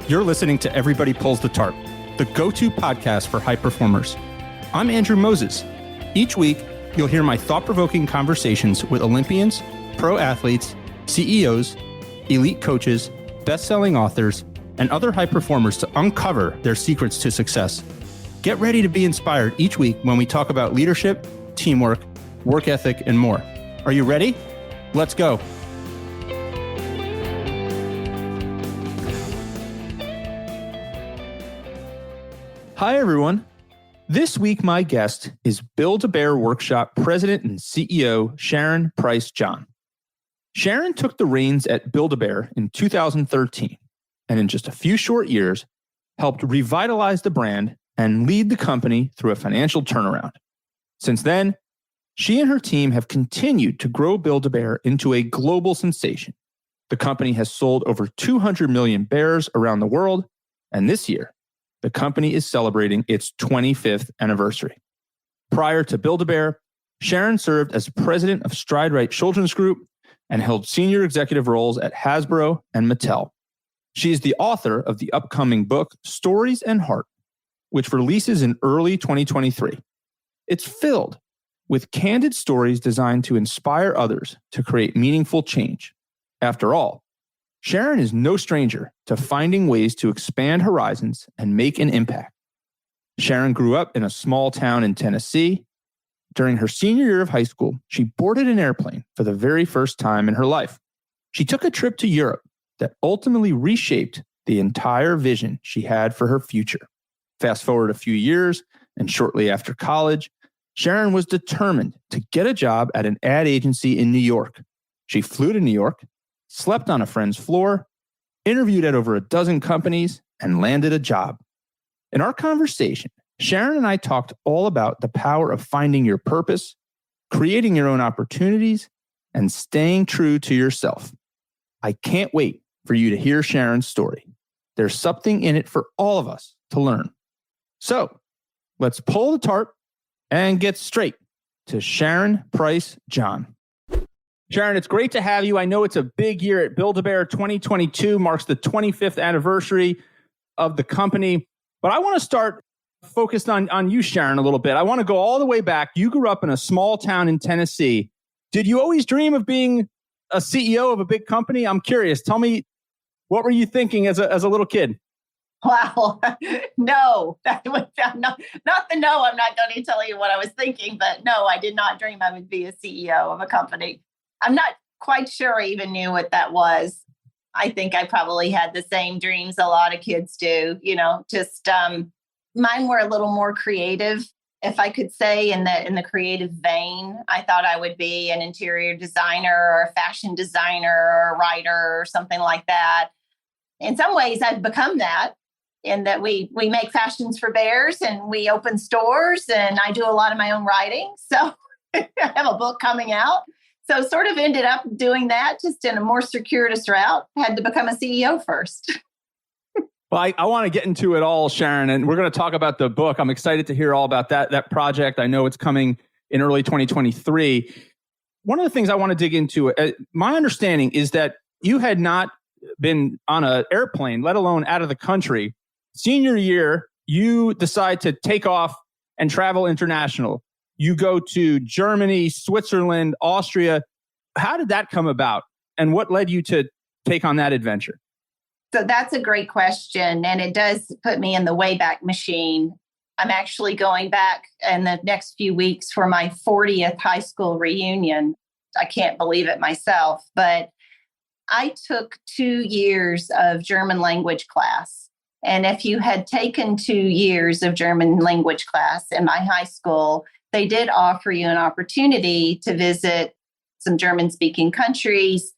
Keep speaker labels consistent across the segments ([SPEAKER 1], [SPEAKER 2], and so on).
[SPEAKER 1] You're listening to Everybody Pulls the Tarp, the go-to podcast for high performers. I'm Andrew Moses. Each week, you'll hear my thought-provoking conversations with Olympians, pro athletes, CEOs, elite coaches, best-selling authors, and other high performers to uncover their secrets to success. Get ready to be inspired each week when we talk about leadership, teamwork, work ethic, and more. Are you ready? Let's go. Hi, everyone. This week, my guest is Build-A-Bear Workshop President and CEO Sharon Price John. Sharon took the reins at Build-A-Bear in 2013, and in just a few short years, helped revitalize the brand and lead the company through a financial turnaround. Since then, she and her team have continued to grow Build-A-Bear into a global sensation. The company has sold over 200 million bears around the world, and this year, the company is celebrating its 25th anniversary. Prior to Build-A-Bear, Sharon served as president of Stride Right Children's Group and held senior executive roles at Hasbro and Mattel. She is the author of the upcoming book, Stories and Heart, which releases in early 2023. It's filled with candid stories designed to inspire others to create meaningful change. After all, Sharon is no stranger to finding ways to expand horizons and make an impact. Sharon grew up in a small town in Tennessee. During her senior year of high school, she boarded an airplane for the very first time in her life. She took a trip to Europe that ultimately reshaped the entire vision she had for her future. Fast forward a few years, and shortly after college, Sharon was determined to get a job at an ad agency in New York. She flew to New York, slept on a friend's floor, interviewed at over a dozen companies, and landed a job. In our conversation, Sharon and I talked all about the power of finding your purpose, creating your own opportunities, and staying true to yourself. I can't wait for you to hear Sharon's story. There's something in it for all of us to learn. So let's pull the tarp and get straight to Sharon Price John. Sharon, it's great to have you. I know it's a big year at Build-A-Bear. 2022 marks the 25th anniversary of the company. But I want to start focused on you, Sharon, a little bit. I want to go all the way back. You grew up in a small town in Tennessee. Did you always dream of being a CEO of a big company? I'm curious. Tell me, what were you thinking as a little kid?
[SPEAKER 2] Wow. No, that was not the no. I'm not going to tell you what I was thinking, but no, I did not dream I would be a CEO of a company. I'm not quite sure I even knew what that was. I think I probably had the same dreams a lot of kids do, just mine were a little more creative, if I could say, in the creative vein. I thought I would be an interior designer or a fashion designer or a writer or something like that. In some ways, I've become that, in that we make fashions for bears and we open stores and I do a lot of my own writing. So I have a book coming out. So sort of ended up doing that just in a more circuitous route. Had to become a CEO first.
[SPEAKER 1] Well, I want to get into it all, Sharon, and we're going to talk about the book. I'm excited to hear all about that project. I know it's coming in early 2023. One of the things I want to dig into, my understanding is that you had not been on an airplane, let alone out of the country. Senior year, you decide to take off and travel international. You go to Germany, Switzerland, Austria. How did that come about? And what led you to take on that adventure?
[SPEAKER 2] So that's a great question. And it does put me in the Wayback Machine. I'm actually going back in the next few weeks for my 40th high school reunion. I can't believe it myself, but I took 2 years of German language class. And if you had taken 2 years of German language class in my high school, they did offer you an opportunity to visit some German-speaking countries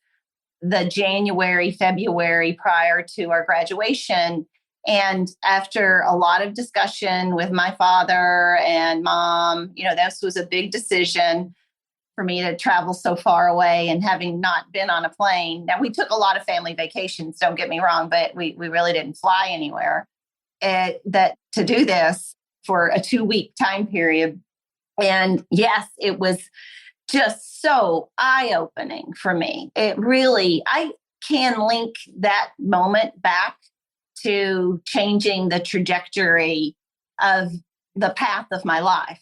[SPEAKER 2] the January, February prior to our graduation. And after a lot of discussion with my father and mom, this was a big decision for me to travel so far away and having not been on a plane. Now, we took a lot of family vacations, don't get me wrong, but we really didn't fly anywhere. That to do this for a 2-week time period. And yes, it was just so eye-opening for me. It really, I can link that moment back to changing the trajectory of the path of my life,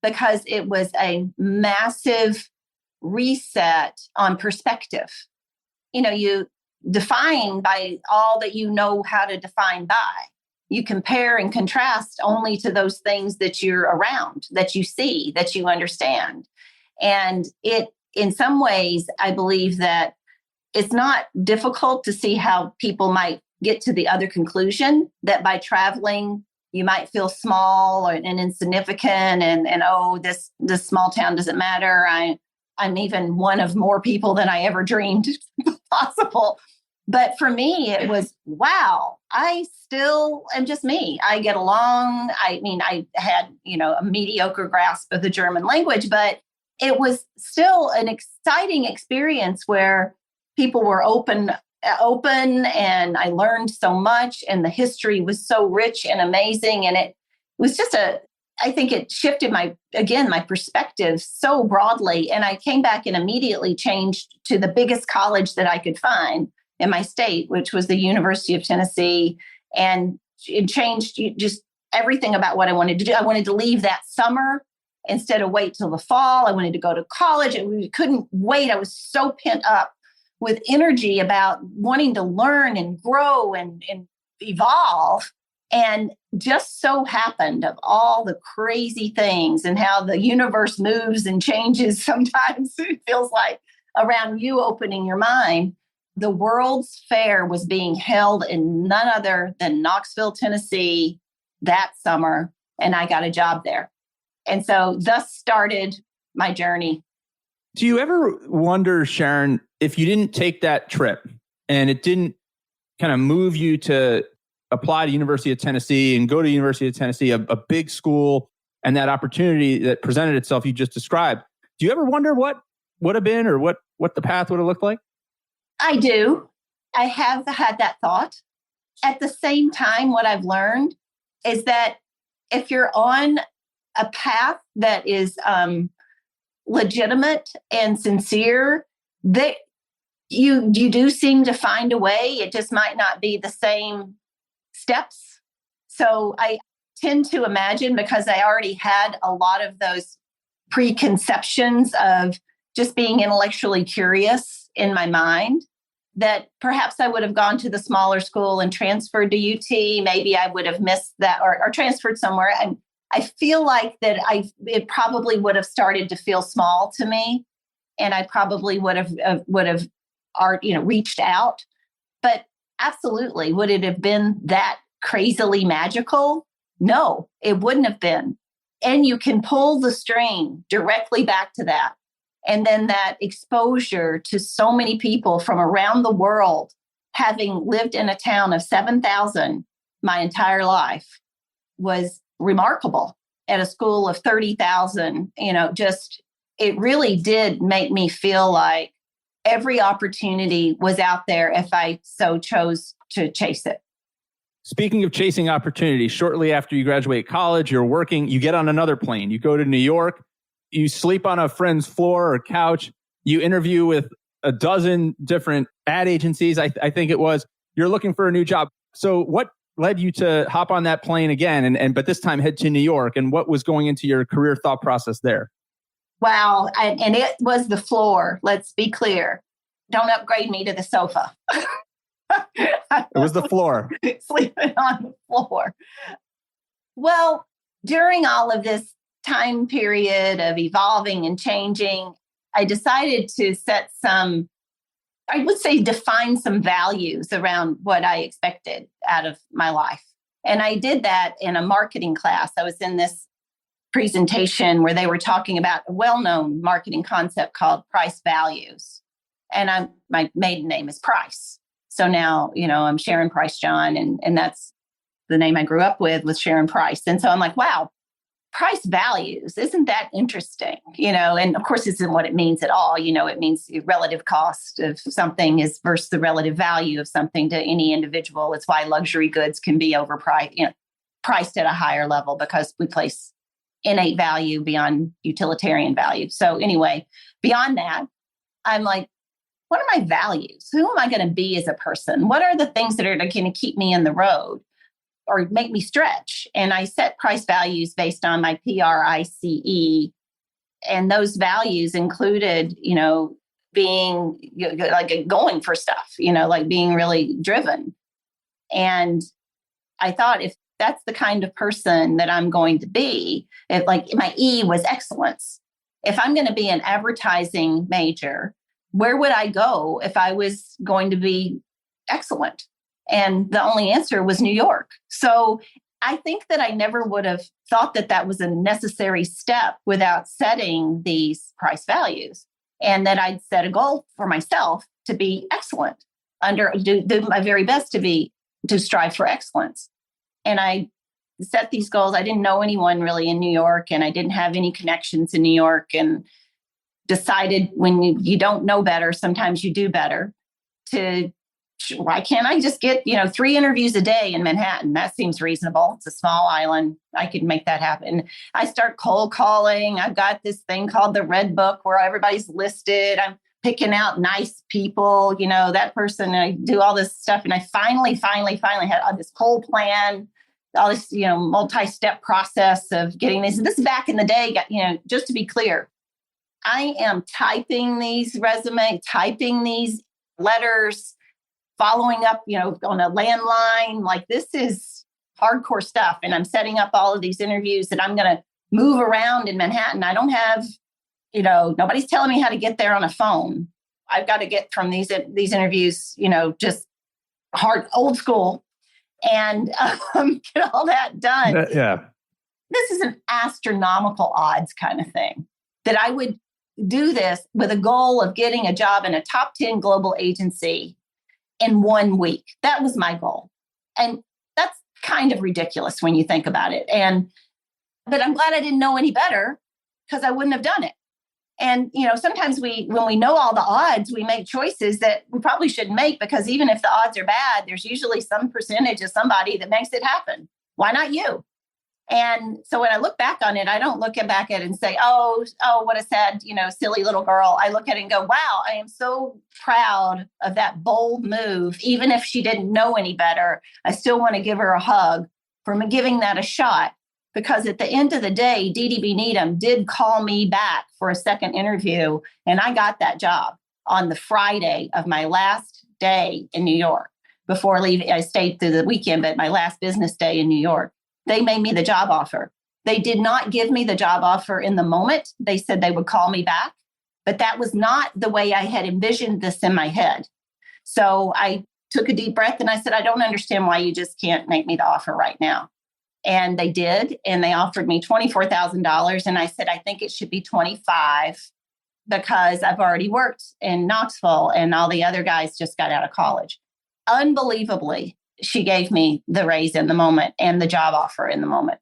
[SPEAKER 2] because it was a massive reset on perspective. You define by all that you know how to define by. You compare and contrast only to those things that you're around, that you see, that you understand. And in some ways, I believe that it's not difficult to see how people might get to the other conclusion, that by traveling, you might feel small and insignificant and oh, this small town doesn't matter. I'm even one of more people than I ever dreamed possible. But for me, it was, wow, I still am just me. I get along. I mean, I had, a mediocre grasp of the German language, but it was still an exciting experience where people were open, and I learned so much, and the history was so rich and amazing. And it was just I think it shifted my perspective so broadly. And I came back and immediately changed to the biggest college that I could find in my state, which was the University of Tennessee. And it changed just everything about what I wanted to do. I wanted to leave that summer instead of wait till the fall. I wanted to go to college, and we couldn't wait. I was so pent up with energy about wanting to learn and grow and evolve. And just so happened, of all the crazy things and how the universe moves and changes, sometimes it feels like around you opening your mind, the World's Fair was being held in none other than Knoxville, Tennessee that summer. And I got a job there. And so thus started my journey.
[SPEAKER 1] Do you ever wonder, Sharon, if you didn't take that trip and it didn't kind of move you to apply to University of Tennessee and go to University of Tennessee, a big school, and that opportunity that presented itself you just described, do you ever wonder what would have been or what the path would have looked like?
[SPEAKER 2] I do. I have had that thought. At the same time, what I've learned is that if you're on a path that is legitimate and sincere, that you do seem to find a way. It just might not be the same steps. So I tend to imagine, because I already had a lot of those preconceptions of just being intellectually curious in my mind, that perhaps I would have gone to the smaller school and transferred to UT. Maybe I would have missed that or transferred somewhere. And I feel like that it probably would have started to feel small to me, and I probably would have reached out. But absolutely, would it have been that crazily magical? No, it wouldn't have been. And you can pull the string directly back to that. And then that exposure to so many people from around the world, having lived in a town of 7,000 my entire life, was remarkable. At a school of 30,000, it really did make me feel like every opportunity was out there if I so chose to chase it.
[SPEAKER 1] Speaking of chasing opportunities, shortly after you graduate college, you're working, you get on another plane, you go to New York, you sleep on a friend's floor or couch, you interview with a dozen different ad agencies, I think it was, you're looking for a new job. So what led you to hop on that plane again, but this time head to New York, and what was going into your career thought process there?
[SPEAKER 2] Wow. And it was the floor. Let's be clear. Don't upgrade me to the sofa.
[SPEAKER 1] It was the floor.
[SPEAKER 2] Sleeping on the floor. Well, during all of this time period of evolving and changing, I decided to define some values around what I expected out of my life. And I did that in a marketing class. I was in this presentation where they were talking about a well-known marketing concept called price values. And my maiden name is Price. So now, I'm Sharon Price John, and that's the name I grew up with Sharon Price. And so I'm like, wow, price values, isn't that interesting? And of course, this isn't what it means at all. It means the relative cost of something is versus the relative value of something to any individual. It's why luxury goods can be overpriced, priced at a higher level, because we place innate value beyond utilitarian value. So anyway, beyond that, I'm like, what are my values? Who am I going to be as a person? What are the things that are going to keep me in the road or make me stretch? And I set price values based on my PRICE. And those values included, being like going for stuff, like being really driven. And I thought, if that's the kind of person that I'm going to be, if like my E was excellence, if I'm going to be an advertising major, where would I go if I was going to be excellent? And the only answer was New York. So I think that I never would have thought that that was a necessary step without setting these price values, and that I'd set a goal for myself to be excellent, do my very best to strive for excellence. And I set these goals. I didn't know anyone really in New York, and I didn't have any connections in New York, and decided when you don't know better, sometimes you do better, why can't I just get, 3 interviews a day in Manhattan? That seems reasonable. It's a small island. I could make that happen. I start cold calling. I've got this thing called the Red Book where everybody's listed. I'm picking out nice people, that person. I do all this stuff. And I finally had all this whole plan, all this, multi-step process of getting this. This is back in the day, just to be clear, I am typing these resumes, typing these letters, following up, on a landline. Like, this is hardcore stuff. And I'm setting up all of these interviews that I'm going to move around in Manhattan. I don't have, nobody's telling me how to get there on a phone. I've got to get from these interviews, just hard, old school, and get all that done.
[SPEAKER 1] Yeah.
[SPEAKER 2] This is an astronomical odds kind of thing, that I would do this with a goal of getting a job in a top 10 global agency in 1 week. That was my goal. And that's kind of ridiculous when you think about it. But I'm glad I didn't know any better, because I wouldn't have done it. And, sometimes when we know all the odds, we make choices that we probably shouldn't make, because even if the odds are bad, there's usually some percentage of somebody that makes it happen. Why not you? And so when I look back on it, I don't look back at it and say, oh, what a sad, silly little girl. I look at it and go, wow, I am so proud of that bold move. Even if she didn't know any better, I still want to give her a hug for giving that a shot. Because at the end of the day, DDB Needham did call me back for a second interview, and I got that job on the Friday of my last day in New York. Before leaving, I stayed through the weekend, but my last business day in New York. They made me the job offer. They did not give me the job offer in the moment. They said they would call me back, but that was not the way I had envisioned this in my head. So I took a deep breath and I said, I don't understand why you just can't make me the offer right now. And they did, and they offered me $24,000. And I said, I think it should be 25, because I've already worked in Knoxville and all the other guys just got out of college. Unbelievably, she gave me the raise in the moment and the job offer in the moment.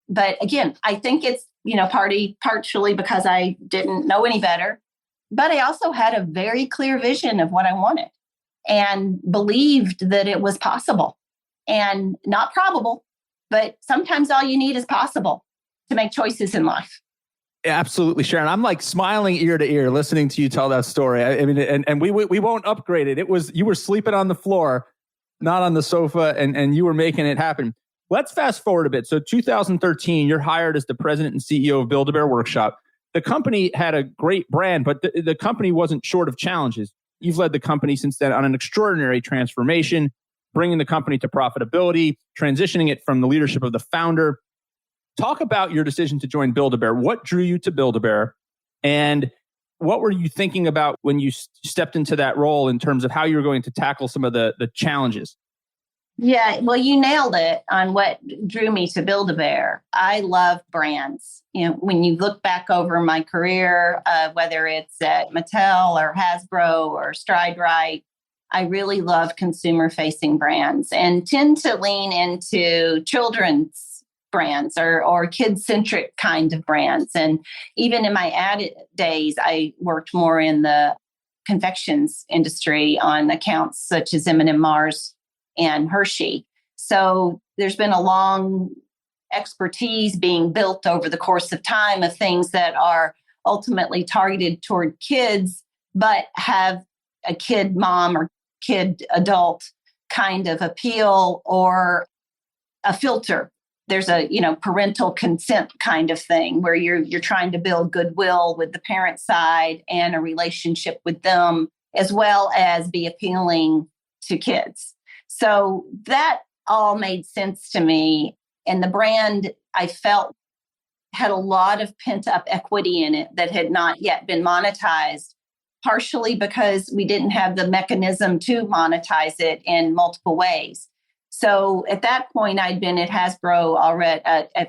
[SPEAKER 2] But again, I think it's, partially because I didn't know any better, but I also had a very clear vision of what I wanted and believed that it was possible, and not probable, but sometimes all you need is possible to make choices in life.
[SPEAKER 1] Absolutely, Sharon. I'm like smiling ear to ear listening to you tell that story. I mean, and we won't upgrade it. You were sleeping on the floor, not on the sofa, and you were making it happen. Let's fast forward a bit. So 2013, you're hired as the president and CEO of Build-A-Bear Workshop. The company had a great brand, but the company wasn't short of challenges. You've led the company since then on an extraordinary transformation, bringing the company to profitability, transitioning it from the leadership of the founder. Talk about your decision to join Build-A-Bear. What drew you to Build-A-Bear? And what were you thinking about when you stepped into that role in terms of how you were going to tackle some of the challenges?
[SPEAKER 2] Yeah, well, you nailed it on what drew me to Build-A-Bear. I love brands. When you look back over my career, whether it's at Mattel or Hasbro or Stride Rite, I really love consumer-facing brands and tend to lean into children's brands or kid-centric kind of brands. And even in my ad days, I worked more in the confections industry on accounts such as M&M Mars and Hershey. So there's been a long expertise being built over the course of time of things that are ultimately targeted toward kids, but have a kid mom or kid adult kind of appeal or a filter. There's a, parental consent kind of thing where you're trying to build goodwill with the parent side and a relationship with them, as well as be appealing to kids. So that all made sense to me. And the brand, I felt, had a lot of pent up equity in it that had not yet been monetized, partially because we didn't have the mechanism to monetize it in multiple ways. So at that point, I'd been at Hasbro already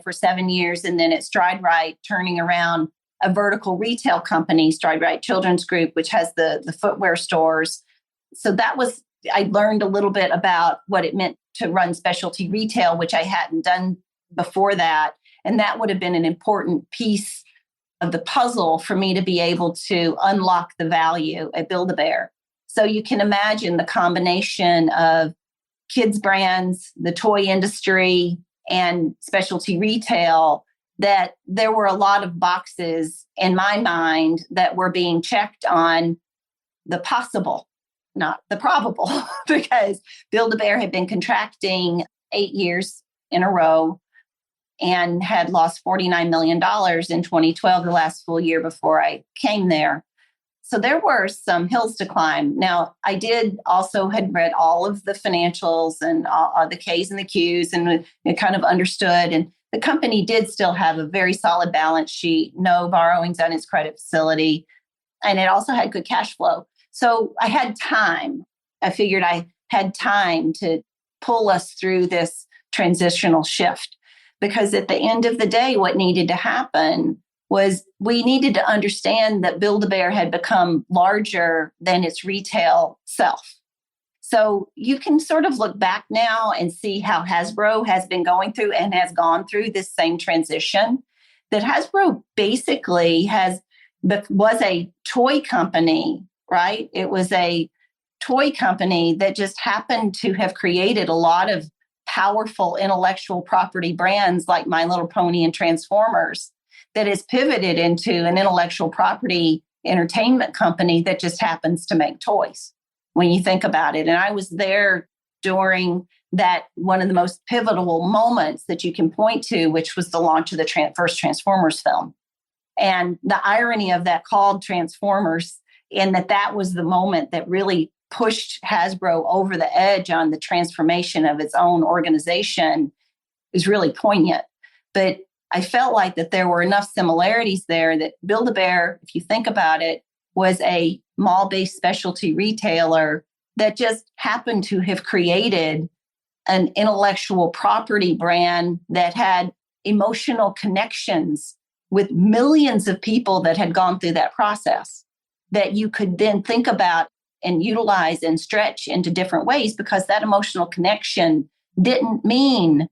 [SPEAKER 2] for 7 years, and then at Stride Right, turning around a vertical retail company, Stride Right Children's Group, which has the footwear stores. So I learned a little bit about what it meant to run specialty retail, which I hadn't done before that. And that would have been an important piece of the puzzle for me to be able to unlock the value at Build-A-Bear. So you can imagine the combination of kids brands, the toy industry, and specialty retail, that there were a lot of boxes in my mind that were being checked on the possible, not the probable, because Build-A-Bear had been contracting 8 years in a row and had lost $49 million in 2012, the last full year before I came there. So there were some hills to climb. Now, I had read all of the financials and all the Ks and the Qs and kind of understood. And the company did still have a very solid balance sheet, no borrowings on its credit facility. And it also had good cash flow. So I had time. I figured I had time to pull us through this transitional shift. Because at the end of the day, what needed to happen was we needed to understand that Build-A-Bear had become larger than its retail self. So you can sort of look back now and see how Hasbro has been going through and has gone through this same transition. That Hasbro basically was a toy company, right? It was a toy company that just happened to have created a lot of powerful intellectual property brands like My Little Pony and Transformers, that is pivoted into an intellectual property entertainment company that just happens to make toys, when you think about it. And I was there during that, one of the most pivotal moments that you can point to, which was the launch of the first Transformers film. And the irony of that, called Transformers, in that was the moment that really pushed Hasbro over the edge on the transformation of its own organization, is really poignant. But I felt like that there were enough similarities there that Build-A-Bear, if you think about it, was a mall-based specialty retailer that just happened to have created an intellectual property brand that had emotional connections with millions of people that had gone through that process, that you could then think about and utilize and stretch into different ways, because that emotional connection didn't mean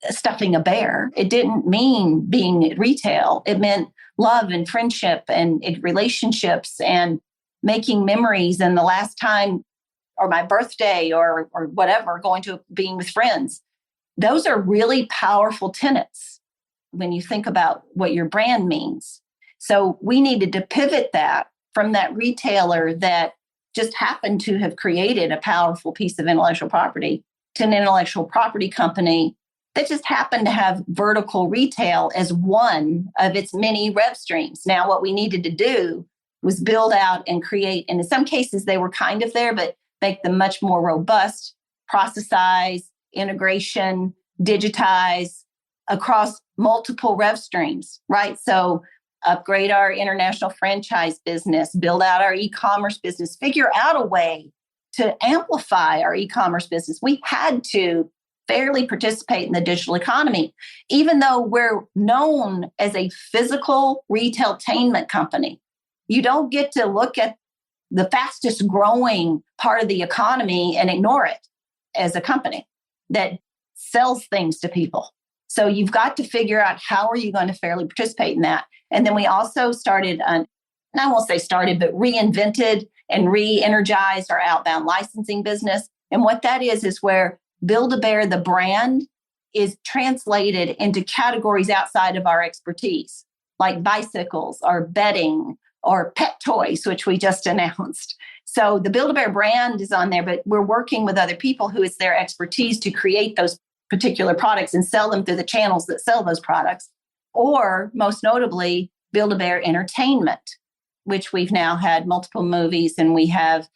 [SPEAKER 2] stuffing a bear. It didn't mean being at retail. It meant love and friendship and relationships and making memories. And the last time, or my birthday, or whatever, going to being with friends. Those are really powerful tenets when you think about what your brand means. So we needed to pivot that from that retailer that just happened to have created a powerful piece of intellectual property to an intellectual property company that just happened to have vertical retail as one of its many rev streams. Now, what we needed to do was build out and create, and in some cases they were kind of there, but make them much more robust, processize, integration, digitize across multiple rev streams, right? So upgrade our international franchise business, build out our e-commerce business, figure out a way to amplify our e-commerce business. We had to fairly participate in the digital economy, even though we're known as a physical retailtainment company. You don't get to look at the fastest growing part of the economy and ignore it as a company that sells things to people. So you've got to figure out how are you going to fairly participate in that. And then we also started, and I won't say started, but reinvented and re-energized our outbound licensing business. And what that is where Build-A-Bear, the brand, is translated into categories outside of our expertise, like bicycles or bedding or pet toys, which we just announced. So the Build-A-Bear brand is on there, but we're working with other people who it's their expertise to create those particular products and sell them through the channels that sell those products. Or most notably, Build-A-Bear Entertainment, which we've now had multiple movies and we have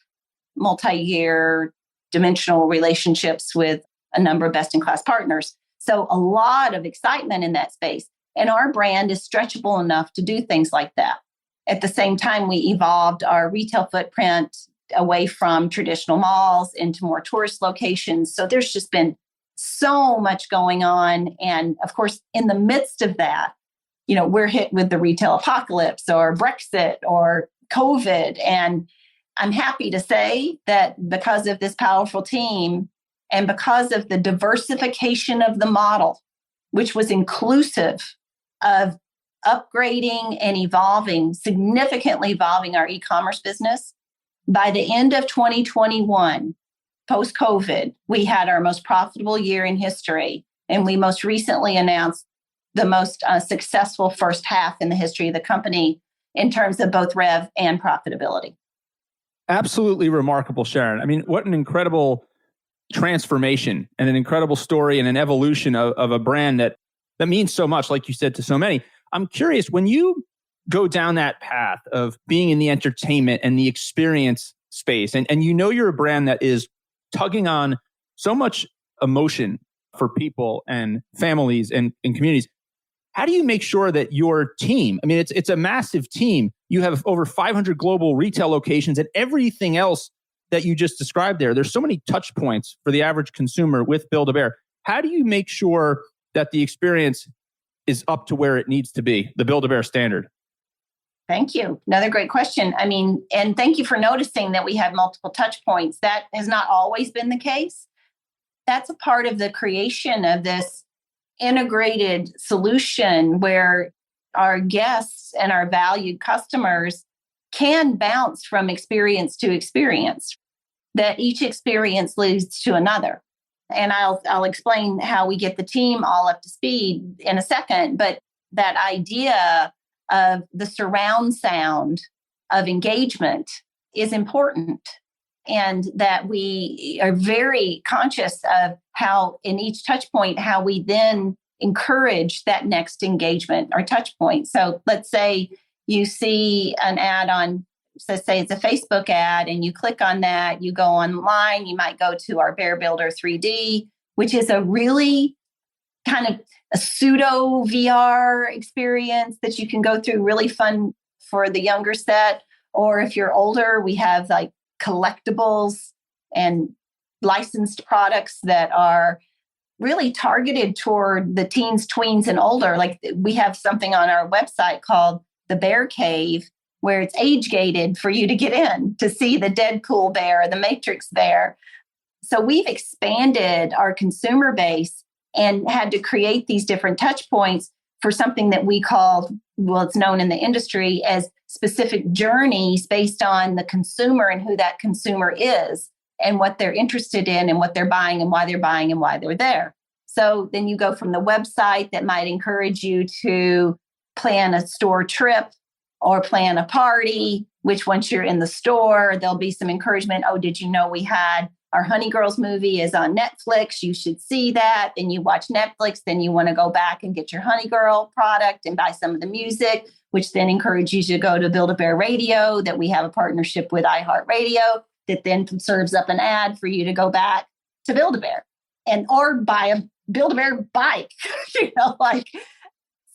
[SPEAKER 2] multi-year dimensional relationships with a number of best-in-class partners. So a lot of excitement in that space. And our brand is stretchable enough to do things like that. At the same time, we evolved our retail footprint away from traditional malls into more tourist locations. So there's just been so much going on. And of course, in the midst of that, we're hit with the retail apocalypse or Brexit or COVID. And I'm happy to say that because of this powerful team and because of the diversification of the model, which was inclusive of upgrading and significantly evolving our e-commerce business, by the end of 2021, post-COVID, we had our most profitable year in history. And we most recently announced the most successful first half in the history of the company in terms of both rev and profitability.
[SPEAKER 1] Absolutely remarkable, Sharon. I mean, what an incredible transformation and an incredible story and an evolution of a brand that means so much, like you said, to so many. I'm curious, when you go down that path of being in the entertainment and the experience space, and you're a brand that is tugging on so much emotion for people and families and communities, how do you make sure that your team, I mean, it's a massive team. You have over 500 global retail locations and everything else that you just described there. There's so many touch points for the average consumer with Build-A-Bear. How do you make sure that the experience is up to where it needs to be, the Build-A-Bear standard?
[SPEAKER 2] Thank you. Another great question. I mean, and thank you for noticing that we have multiple touch points. That has not always been the case. That's a part of the creation of this integrated solution where our guests and our valued customers can bounce from experience to experience, that each experience leads to another. And I'll explain how we get the team all up to speed in a second. But that idea of the surround sound of engagement is important. And that we are very conscious of how in each touch point, how we then encourage that next engagement or touch point. So let's say you see an ad on, so say it's a Facebook ad, and you click on that, you go online, you might go to our Bear Builder 3D, which is a really kind of a pseudo VR experience that you can go through, really fun for the younger set. Or if you're older, we have like collectibles and licensed products that are really targeted toward the teens, tweens, and older. Like we have something on our website called the Bear Cave, where it's age gated for you to get in to see the Deadpool bear, the Matrix bear. So we've expanded our consumer base and had to create these different touch points for something that we call, well, it's known in the industry as specific journeys based on the consumer and who that consumer is and what they're interested in and what they're buying and why they're there. So then you go from the website that might encourage you to plan a store trip or plan a party, which once you're in the store, there'll be some encouragement. Oh, did you know we had our Honey Girls movie is on Netflix? You should see that. Then you watch Netflix, then you want to go back and get your Honey Girl product and buy some of the music, which then encourages you to go to Build-A-Bear Radio, that we have a partnership with iHeartRadio, that then serves up an ad for you to go back to Build-A-Bear or buy a Build-A-Bear bike,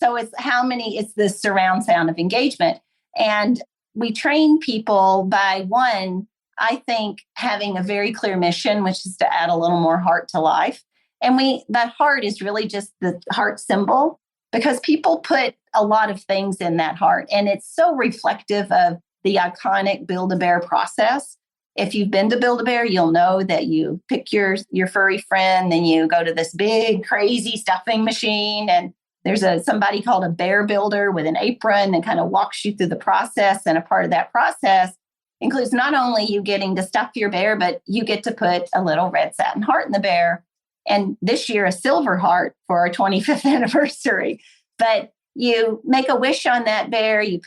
[SPEAKER 2] so it's the surround sound of engagement. And we train people by one, I think, having a very clear mission, which is to add a little more heart to life. And that heart is really just the heart symbol, because people put a lot of things in that heart. And it's so reflective of the iconic Build-A-Bear process. If you've been to Build-A-Bear, you'll know that you pick your furry friend, then you go to this big, crazy stuffing machine, and there's somebody called a bear builder with an apron that kind of walks you through the process. And a part of that process includes not only you getting to stuff your bear, but you get to put a little red satin heart in the bear. And this year, a silver heart for our 25th anniversary. But you make a wish on that bear. You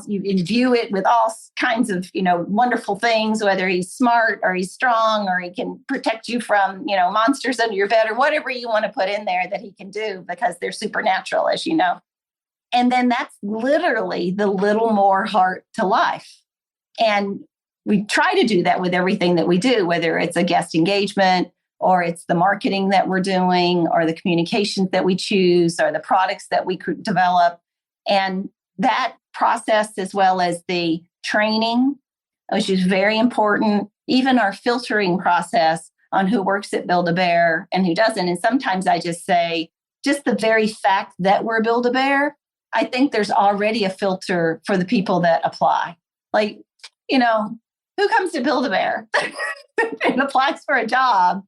[SPEAKER 2] imbue it with all kinds of, wonderful things, whether he's smart or he's strong or he can protect you from, monsters under your bed or whatever you want to put in there that he can do because they're supernatural, as you know. And then that's literally the little more heart to life. And we try to do that with everything that we do, whether it's a guest engagement or it's the marketing that we're doing or the communications that we choose or the products that we could develop. And that process, as well as the training, which is very important, even our filtering process on who works at Build-A-Bear and who doesn't. And sometimes I just say, just the very fact that we're Build-A-Bear, I think there's already a filter for the people that apply. Like, who comes to Build-A-Bear and applies for a job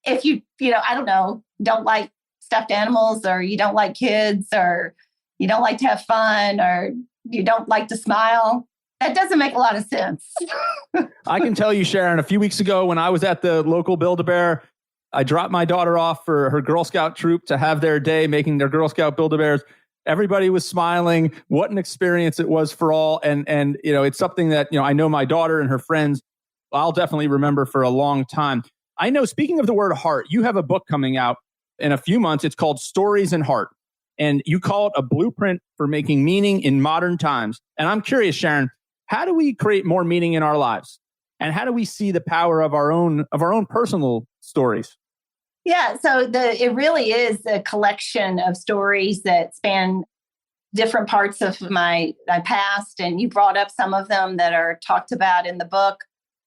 [SPEAKER 2] if you I don't know, don't like stuffed animals, or you don't like kids, or you don't like to have fun, or you don't like to smile? That doesn't make a lot of sense.
[SPEAKER 1] I can tell you, Sharon, a few weeks ago when I was at the local Build-A-Bear, I dropped my daughter off for her Girl Scout troop to have their day making their Girl Scout Build-A-Bears. Everybody was smiling. What an experience it was for all. And it's something that, I know my daughter and her friends, I'll definitely remember for a long time. I know, speaking of the word heart, you have a book coming out in a few months. It's called Stories and Heart. And you call it a blueprint for making meaning in modern times. And I'm curious, Sharon, how do we create more meaning in our lives? And how do we see the power of our own personal stories?
[SPEAKER 2] Yeah, so it really is a collection of stories that span different parts of my past. And you brought up some of them that are talked about in the book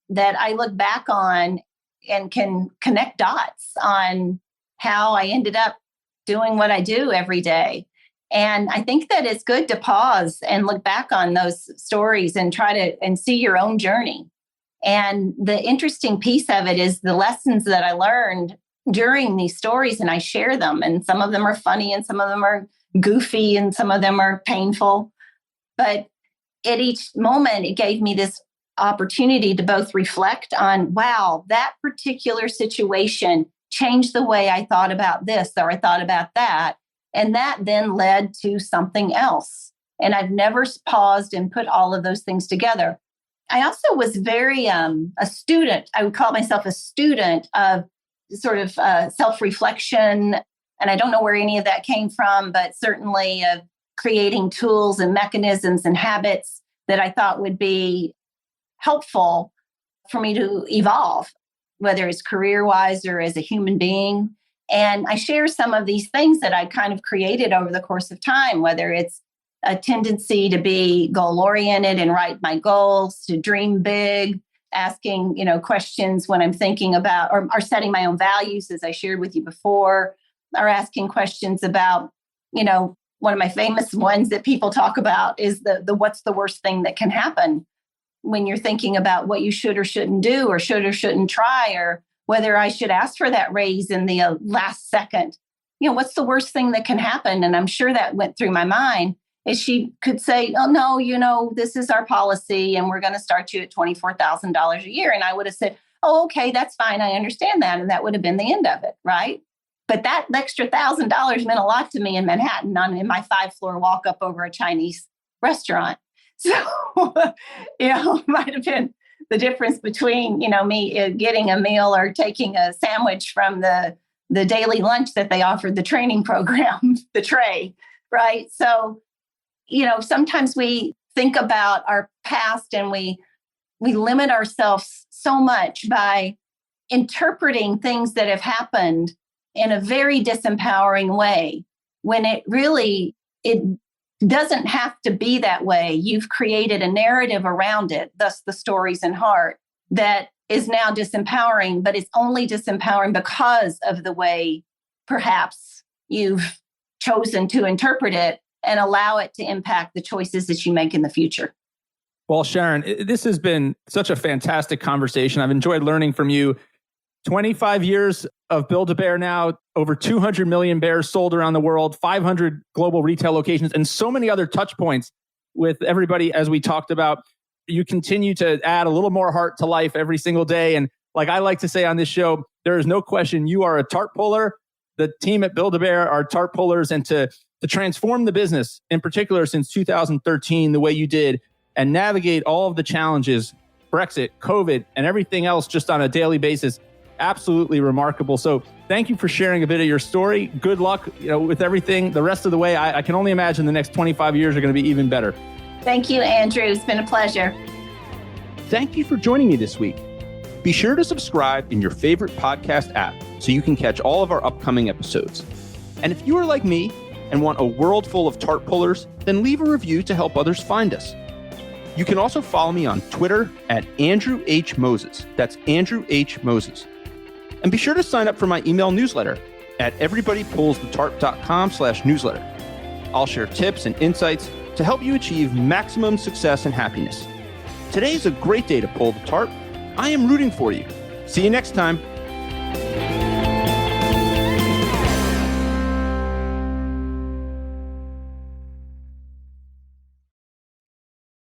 [SPEAKER 2] that I look back on and can connect dots on how I ended up doing what I do every day. And I think that it's good to pause and look back on those stories and try to see your own journey. And the interesting piece of it is the lessons that I learned during these stories, and I share them. And some of them are funny and some of them are goofy and some of them are painful. But at each moment, it gave me this opportunity to both reflect on, wow, that particular situation changed the way I thought about this or I thought about that. And that then led to something else. And I've never paused and put all of those things together. I also was very a student. I would call myself a student of sort of self-reflection. And I don't know where any of that came from, but certainly of creating tools and mechanisms and habits that I thought would be helpful for me to evolve, whether it's career-wise or as a human being. And I share some of these things that I kind of created over the course of time, whether it's a tendency to be goal-oriented and write my goals, to dream big, asking, questions when I'm thinking about or setting my own values, as I shared with you before, or asking questions about, one of my famous ones that people talk about is the what's the worst thing that can happen when you're thinking about what you should or shouldn't do or should or shouldn't try, or whether I should ask for that raise in the last second. What's the worst thing that can happen? And I'm sure that went through my mind. Is she could say, oh, no, this is our policy and we're going to start you at $24,000 a year. And I would have said, oh, okay, that's fine. I understand that. And that would have been the end of it. Right. But that extra $1,000 meant a lot to me in Manhattan in my 5-floor walk up over a Chinese restaurant. So, it might have been the difference between, me getting a meal or taking a sandwich from the daily lunch that they offered, the training program, the tray. Right. So, sometimes we think about our past and we limit ourselves so much by interpreting things that have happened in a very disempowering way, when it doesn't have to be that way. You've created a narrative around it, thus the Stories and Heart, that is now disempowering, but it's only disempowering because of the way perhaps you've chosen to interpret it and allow it to impact the choices that you make in the future.
[SPEAKER 1] Well, Sharon, this has been such a fantastic conversation. I've enjoyed learning from you. 25 years of Build-A-Bear now, over 200 million bears sold around the world, 500 global retail locations, and so many other touch points with everybody, as we talked about. You continue to add a little more heart to life every single day. And like I like to say on this show, there is no question you are a tarp puller. The team at Build-A-Bear are tarp pullers. And to to transform the business, in particular since 2013, the way you did, and navigate all of the challenges, Brexit, COVID, and everything else just on a daily basis. Absolutely remarkable. So thank you for sharing a bit of your story. Good luck, with everything the rest of the way. I can only imagine the next 25 years are going to be even better.
[SPEAKER 2] Thank you, Andrew. It's been a pleasure.
[SPEAKER 1] Thank you for joining me this week. Be sure to subscribe in your favorite podcast app so you can catch all of our upcoming episodes. And if you are like me and want a world full of tart pullers, then leave a review to help others find us. You can also follow me on Twitter at Andrew H. Moses. That's Andrew H. Moses. And be sure to sign up for my email newsletter at everybodypullsthetart.com/newsletter. I'll share tips and insights to help you achieve maximum success and happiness. Today is a great day to pull the tarp. I am rooting for you. See you next time.